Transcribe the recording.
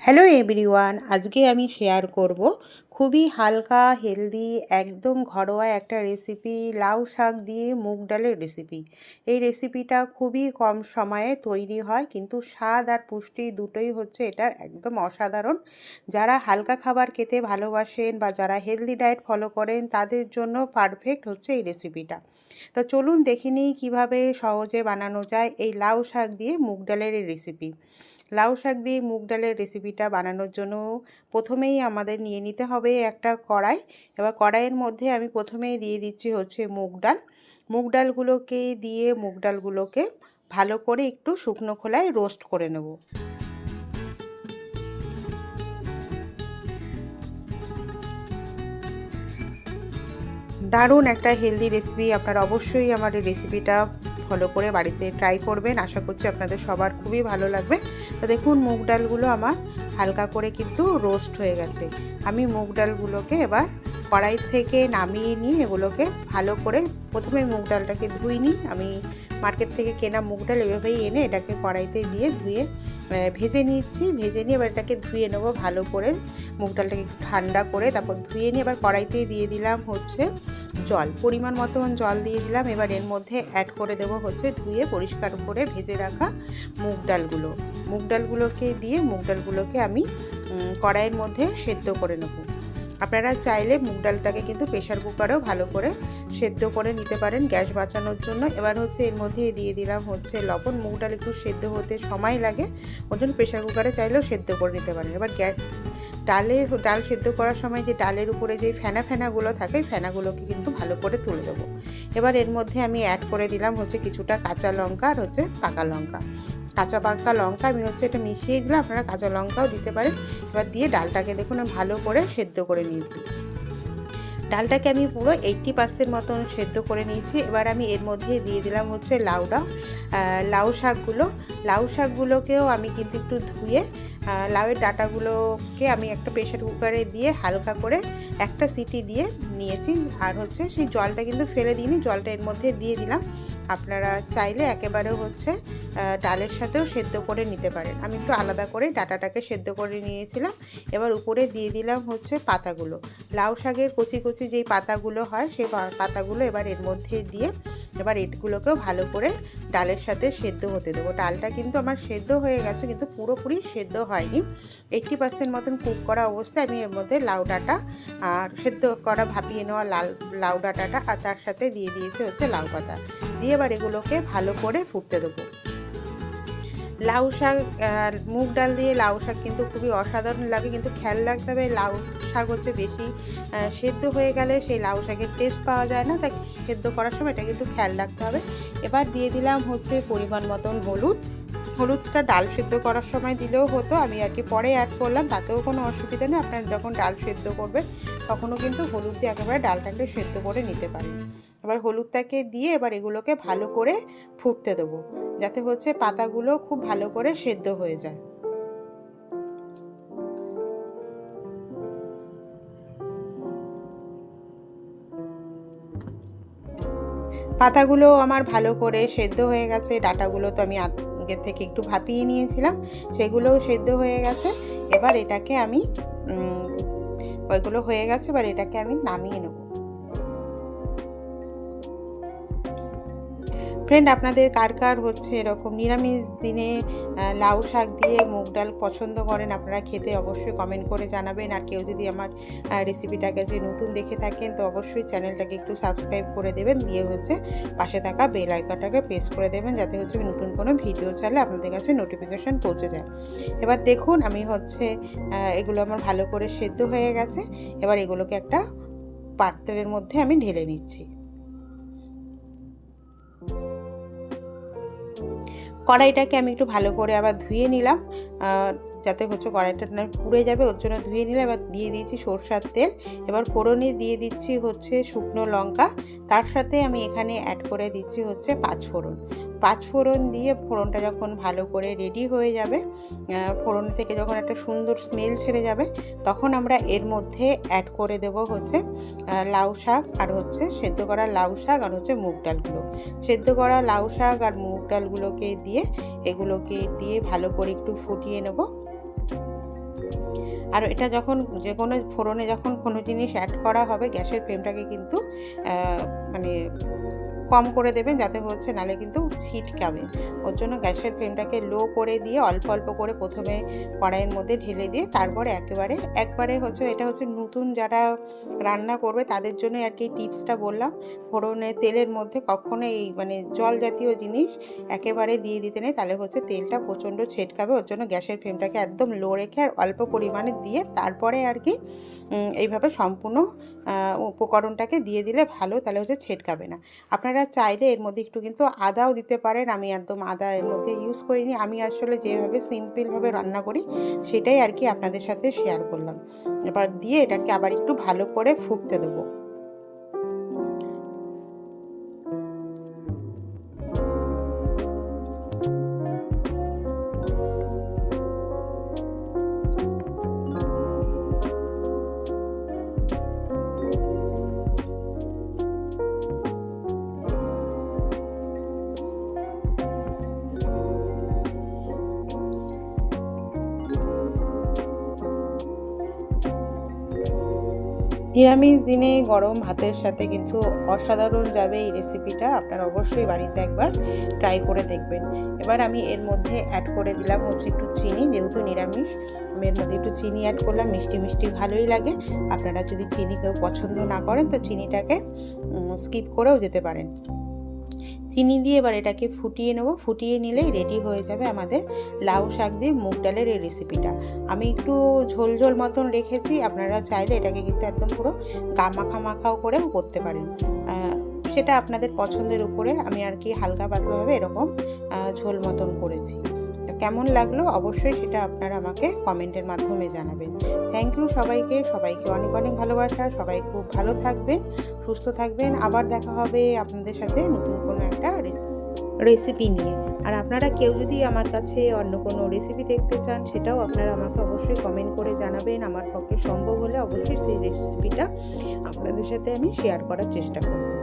Hello everyone, আজকে আমি share করব খুবই হালকা হেলদি একদম ঘরোয়া একটা রেসিপি, লাউ শাক দিয়ে মুগ ডালের রেসিপি। এই রেসিপিটা খুবই কম সময়ে তৈরি হয়, কিন্তু স্বাদ আর পুষ্টি দুটোই হচ্ছে এটার একদম অসাধারণ। যারা হালকা খাবার খেতে ভালোবাসেন বা যারা হেলদি ডায়েট ফলো করেন তাদের জন্য পারফেক্ট হচ্ছে এই রেসিপিটা। তো চলুন দেখে নিই কীভাবে সহজে বানানো যায় এই লাউ শাক দিয়ে মুগ ডালের এই রেসিপি। লাউ শাক দিয়ে মুগ ডালের রেসিপিটা বানানোর জন্য প্রথমেই আমাদের নিয়ে নিতে হবে একটা কড়াই। এবার কড়াইয়ের মধ্যে আমি প্রথমেই দিয়ে দিচ্ছি হচ্ছে মুগ ডাল। মুগ ডালগুলোকে ভালো করে একটু শুকনো খোলায় রোস্ট করে নেব। দারুণ একটা হেলদি রেসিপি, আপনারা অবশ্যই আমার এই রেসিপিটা ফলো করে বাড়িতে ট্রাই করবেন। আশা করছি আপনাদের সবার খুবই ভালো লাগবে। তো দেখুন মুগ ডালগুলো আমার হালকা করে কিন্তু রোস্ট হয়ে গেছে। আমি মুগ ডালগুলোকে এবার কড়াই থেকে নামিয়ে নিয়ে এগুলোকে ভালো করে প্রথমে মুগ ডালটাকে ধুই নিই। আমি মার্কেট থেকে কেনা মুগ ডাল এভাবেই এনে এটাকে কড়াইতে দিয়ে ধুয়ে ভেজে নিচ্ছি। ভেজে নিয়ে এবার এটাকে ধুয়ে নেবো ভালো করে। মুগ ডালটাকে একটু ঠান্ডা করে তারপর ধুয়ে নিয়ে এবার কড়াইতে দিয়ে দিলাম হচ্ছে জল, পরিমাণ মতন জল দিয়ে দিলাম। এবার এর মধ্যে অ্যাড করে দেবো হচ্ছে ধুয়ে পরিষ্কার করে ভেজে রাখা মুগ ডালগুলোকে দিয়ে মুগ ডালগুলোকে আমি কড়াইয়ের মধ্যে সেদ্ধ করে নেব। আপনারা চাইলে মুগ ডালটাকে কিন্তু প্রেশার কুকারেও ভালো করে সেদ্ধ করে নিতে পারেন গ্যাস বাঁচানোর জন্য। এবার হচ্ছে এর মধ্যে দিয়ে দিলাম হচ্ছে লবণ। মুগ ডাল একটু সেদ্ধ হতে সময় লাগে, ওর জন্য প্রেশার কুকারে চাইলেও সেদ্ধ করে নিতে পারেন। এবার ডাল সেদ্ধ করার সময় যে ডালের উপরে যে ফেনাগুলো থাকে ফেনাগুলোকে কিন্তু ভালো করে তুলে দেবো। এবার এর মধ্যে আমি অ্যাড করে দিলাম হচ্ছে কিছুটা কাঁচা লঙ্কা আর হচ্ছে পাকা লঙ্কা। কাঁচা পাকা লঙ্কা আমি হচ্ছে এটা মিশিয়ে দিলাম, আপনারা কাঁচা লঙ্কাও দিতে পারেন। এবার দিয়ে ডালটাকে দেখুন আমি ভালো করে সেদ্ধ করে নিয়েছি। ডালটাকে আমি পুরো 80% মতন সেদ্ধ করে নিয়েছি। এবার আমি এর মধ্যে দিয়ে দিলাম হচ্ছে লাউ শাকগুলোকেও আমি কিন্তু একটু ধুয়ে লাউয়ের ডাঁটাগুলোকে আমি একটা প্রেশার কুকারে দিয়ে হালকা করে একটা সিটি দিয়ে নিয়েছি। আর হচ্ছে সেই জলটা কিন্তু ফেলে দিইনি, জলটা এর মধ্যে দিয়ে দিলাম। আপনারা চাইলে একেবারে হচ্ছে ডালের সাথেও সেদ্ধ করে নিতে পারেন। আমি একটু আলাদা করে ডাঁটাটাকে সেদ্ধ করে নিয়েছিলাম। এবার উপরে দিয়ে দিলাম হচ্ছে পাতাগুলো, লাউ শাকের কচি কচি যেই পাতাগুলো হয় সেই পাতাগুলো এবার এর মধ্যে দিয়ে এবার এগুলোকেও ভালো করে ডালের সাথে সেদ্ধ হতে দেবো। ডালটা কিন্তু আমার সেদ্ধ হয়ে গেছে, কিন্তু পুরোপুরি সেদ্ধ হয়নি। 80% মতন কুক করা অবস্থায় আমি এর মধ্যে লাউ ডাঁটা আর সেদ্ধ করা ভাপিয়ে নেওয়া লাউ ডাঁটাটা আর তার সাথে দিয়ে দিয়েছি হচ্ছে লাউ পাতা দিয়ে এবার এগুলোকে ভালো করে ফুটতে দেবো। লাউ শাক মুগ ডাল দিয়ে লাউ শাক কিন্তু খুবই অসাধারণ লাগে, কিন্তু খেয়াল রাখতে হবে লাউ শাক হচ্ছে বেশি সেদ্ধ হয়ে গেলে সেই লাউ শাকের টেস্ট পাওয়া যায় না, তাই সেদ্ধ করার সময় এটা কিন্তু খেয়াল রাখতে হবে। এবার দিয়ে দিলাম হচ্ছে পরিমাণ মতন হলুদটা ডাল সেদ্ধ করার সময় দিলেও হতো, আমি আর কি পরে অ্যাড করলাম, তাতেও কোনো অসুবিধা নেই। আপনারা যখন ডাল সেদ্ধ করবেন তখনও কিন্তু হলুদ দিয়ে একেবারে ডালটাকে সেদ্ধ করে নিতে পারেন। এবার হলুদটাকে দিয়ে এবার এগুলোকে ভালো করে ফুটতে দেবো, যাতে হচ্ছে পাতাগুলো খুব ভালো করে সেদ্ধ হয়ে যায়। পাতাগুলো আমার ভালো করে সেদ্ধ হয়ে গেছে, ডাঁটাগুলো তো আমি আগের থেকে একটু ভাপিয়ে নিয়েছিলাম, সেগুলোও সেদ্ধ হয়ে গেছে। এবার এটাকে আমি ওইগুলো হয়ে গেছে, এবার এটাকে আমি নামিয়ে নেব। ফ্রেন্ড, আপনাদের কার হচ্ছে এরকম নিরামিষ দিনে লাউ শাক দিয়ে মুগ ডাল পছন্দ করেন, আপনারা খেতে অবশ্যই কমেন্ট করে জানাবেন। আর কেউ যদি আমার রেসিপিটাকে যে নতুন দেখে থাকেন তো অবশ্যই চ্যানেলটাকে একটু সাবস্ক্রাইব করে দেবেন, দিয়ে হচ্ছে পাশে থাকা বেল আইকনটাকে প্রেস করে দেবেন, যাতে হচ্ছে নতুন কোনো ভিডিও ছাড়লে আপনাদের কাছে নোটিফিকেশান পৌঁছে যায়। এবার দেখুন আমি হচ্ছে এগুলো আমার ভালো করে সেদ্ধ হয়ে গেছে। এবার এগুলোকে একটা পাত্রের মধ্যে আমি ঢেলে নিচ্ছি। কড়াইটাকে আমি একটু ভালো করে আবার ধুয়ে নিলাম, যাতে হচ্ছে কড়াইটা না পুড়ে যাবে, ওর জন্য ধুয়ে নিলাম। এবার দিয়ে দিয়েছি সরষের তেল। এবার ফোড়নে দিয়ে দিচ্ছি হচ্ছে শুকনো লঙ্কা, তার সাথে আমি এখানে অ্যাড করে দিচ্ছি হচ্ছে পাঁচফোড়ন দিয়ে ফোড়নটা যখন ভালো করে রেডি হয়ে যাবে, ফোড়ন থেকে যখন একটা সুন্দর স্মেল ছেড়ে যাবে, তখন আমরা এর মধ্যে অ্যাড করে দেব হচ্ছে লাউ শাক আর হচ্ছে সেদ্ধ করা লাউ শাক আর হচ্ছে মুগ ডালগুলো। সেদ্ধ করা লাউ শাক আর মুগ ডালগুলোকে দিয়ে এগুলোকে দিয়ে ভালো করে একটু ফুটিয়ে নেব। আর এটা যখন যে কোনো ফোড়নে যখন কোনো জিনিস অ্যাড করা হবে, গ্যাসের ফ্লেমটাকে কিন্তু মানে কম করে দেবেন, যাতে হচ্ছে নালে কিন্তু ছিটকাবে। ওর জন্য গ্যাসের ফ্লেমটাকে লো করে দিয়ে অল্প অল্প করে প্রথমে কড়াইয়ের মধ্যে ঢেলে দিয়ে তারপরে একবারে হচ্ছে, এটা হচ্ছে নতুন যারা রান্না করবে তাদের জন্য আর কি টিপসটা বললাম। ফোড়নে তেলের মধ্যে কখনো এই মানে জল জাতীয় জিনিস একেবারে দিয়ে দিতে নেই, তাহলে হচ্ছে তেলটা প্রচণ্ড ছেটকাবে। ওর জন্য গ্যাসের ফ্লেমটাকে একদম লো রেখে আর অল্প পরিমাণে দিয়ে তারপরে আর কি এইভাবে সম্পূর্ণ উপকরণটাকে দিয়ে দিলে ভালো, তাহলে হচ্ছে ছেটকাবে না। আপনারা চাইলে এর মধ্যে একটু কিন্তু আদাও দিতে পারেন। আমি একদম আদা এর মধ্যে ইউজ করিনি, আমি আসলে যেভাবে সিম্পলভাবে রান্না করি সেটাই আর কি আপনাদের সাথে শেয়ার করলাম। এবার দিয়ে এটাকে আবার একটু ভালো করে ফুটতে দেবো। নিরামিষ দিনে গরম ভাতের সাথে কিন্তু অসাধারণ যাবে এই রেসিপিটা। আপনারা অবশ্যই বাড়িতে একবার ট্রাই করে দেখবেন। এবার আমি এর মধ্যে অ্যাড করে দিলাম হচ্ছে একটু চিনি, যেহেতু নিরামিষ আমি এর মধ্যে একটু চিনি অ্যাড করলাম। মিষ্টি মিষ্টি ভালোই লাগে। আপনারা যদি চিনি কেউ পছন্দ না করেন তো চিনিটাকে স্কিপ করেও যেতে পারেন। চিনি দিয়ে এবার এটাকে ফুটিয়ে নেব। ফুটিয়ে নিলেই রেডি হয়ে যাবে আমাদের লাউ শাক দিয়ে মুগ ডালের এই রেসিপিটা। আমি একটু ঝোল ঝোল মতন রেখেছি, আপনারা চাইলে এটাকে কিন্তু একদম পুরো মাখা মাখাও করেও করতে পারেন, সেটা আপনাদের পছন্দের উপরে। আমি আর কি হালকা পাতলাভাবে এরকম ঝোল মতন করেছি। কেমন লাগলো অবশ্যই সেটা আপনারা আমাকে কমেন্টের মাধ্যমে জানাবেন। থ্যাংক ইউ সবাইকে অনেক অনেক ভালোবাসা। সবাই খুব ভালো থাকবেন, সুস্থ থাকবেন। আবার দেখা হবে আপনাদের সাথে নতুন কোনো একটা রেসিপি নিয়ে। আর আপনারা কেউ যদি আমার কাছে অন্য কোনো রেসিপি দেখতে চান সেটাও আপনারা আমাকে অবশ্যই কমেন্ট করে জানাবেন। আমার পক্ষে সম্ভব হলে অবশ্যই সেই রেসিপিটা আপনাদের সাথে আমি শেয়ার করার চেষ্টা করব।